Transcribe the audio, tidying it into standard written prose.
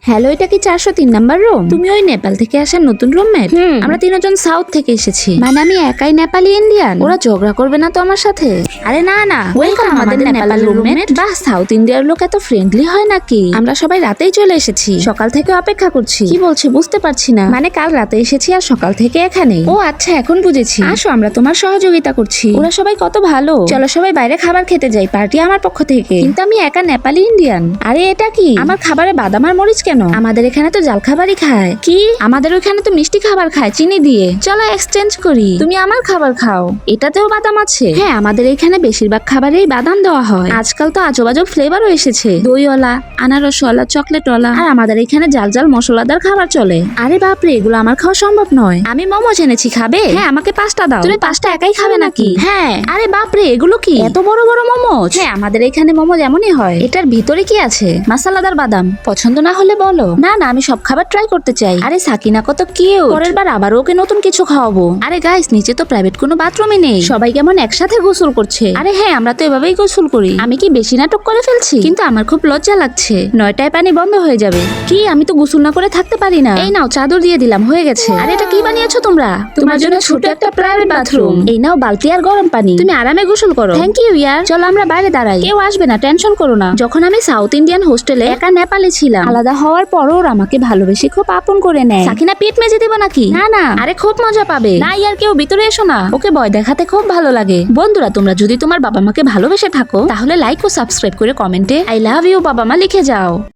Hello, এটা কি 403 number room? তুমি ওই নেপাল থেকে আসা নতুন রুমমেট? আমরা তিনজন সাউথ থেকে এসেছি। মানে আমি একাই নেপালি ইন্ডিয়ান? ওরা ঝগড়া করবে না তো আমার সাথে? আরে না না, ওয়েলকাম আমাদের নেপাল রুমমেট। বাহ, সাউথ ইন্ডিয়ার লোক এত ফ্রেন্ডলি হয় নাকি? আমরা সবাই রাতেই চলে এসেছি, সকাল থেকে অপেক্ষা করছি। কি বলছি বুঝতে পারছি না। মানে কাল রাতে এসেছি আর সকাল থেকে এখানেই। ও আচ্ছা, এখন বুঝেছি। আসো, আমরা তোমার সহযোগিতা করছি। ওরা সবাই কত ভালো। চলো সবাই বাইরে খাবার খেতে যাই, পার্টি আমার পক্ষ থেকে। কিন্তু আমি একা নেপালি ইন্ডিয়ান। আরে এটা কি? আমার খাবারে বাদাম আর মরিচ কেন? আমাদের এখানে তো জাল খাবারই খায়। কি? আমাদের ওখানে তো মিষ্টি খাবার খায় চিনি দিয়ে। চলো এক্সচেঞ্জ করি, তুমি আমার খাবার খাও। এটাতেও বাদাম আছে? হ্যাঁ, আমাদের এখানে বেশিরভাগ খাবারেই বাদাম দেওয়া হয়। আজকাল তো আজব আজব ফ্লেভারও এসেছে, দইওয়ালা, আনারসওয়ালা, চকলেটওয়ালা। আর আমাদের এখানে জাল জাল মশলাদার খাবার চলে। আরে বাপরে, এগুলো আমার খাওয়া সম্ভব নয়। আমি মোমোজ এনেছি, খাবে? হ্যাঁ, আমাকে 5টা দাও। তুমি 5টা একাই খাবে নাকি? হ্যাঁ। আরে বাপরে, এগুলো কি? এত বড় বড় মোমোজ? হ্যাঁ, আমাদের এখানে মোমোজ এমনই হয়। এটার ভিতরে কি আছে? মশলাদার বাদাম। পছন্দ না হলে বলো। না না, আমি সব খাবার ট্রাই করতে চাই। আরে সাকিনা কত কিউট। পরের বার আবার ওকে নতুন কিছু খাওয়াবো। আরে গাইস, নিচে তো প্রাইভেট কোনো বাথরুমই নেই। সবাই কেমন একসাথে গোসল করছে। আরে হ্যাঁ, আমরা তো এভাবেই গোসল করি। আমি কি বেশি নাটক করে ফেলছি? কিন্তু আমার খুব লজ্জা লাগছে। 9টায় পানি বন্ধ হয়ে যাবে। কি? আমি তো গোসল না করে থাকতে পারি না। এই নাও, চাদর দিয়ে দিলাম, হয়ে গেছে। আরে এটা কি বানিয়েছো তোমরা? তোমার জন্য ছোট একটা প্রাইভেট বাথরুম। এই নাও বালতি আর গরম পানি, তুমি আরামে গোসল করো। থ্যাংক ইউ ইয়ার। চলো আমরা বাইরে দাঁড়াই, কেউ আসবে না, টেনশন করো না। যখন আমি সাউথ ইন্ডিয়ান হোস্টেলে একা নেপালি ছিলাম, আলাদা হওয়ার পরও ওরা আমাকে ভালোবেসে খুব আপন করে নেয়। সাকিনা পিঠ মেজে দিব নাকি? না না, আরে খুব মজা পাবে। না ইয়ার, কেউ ভিতরে এসো না। ওকে ভয় দেখাতে খুব ভালো লাগে। বন্ধুরা, তোমরা যদি তোমার বাবা মাকে ভালোবেসে থাকো তাহলে লাইক ও সাবস্ক্রাইব করে কমেন্টে আই লাভ ইউ বাবা মা লিখে যাও।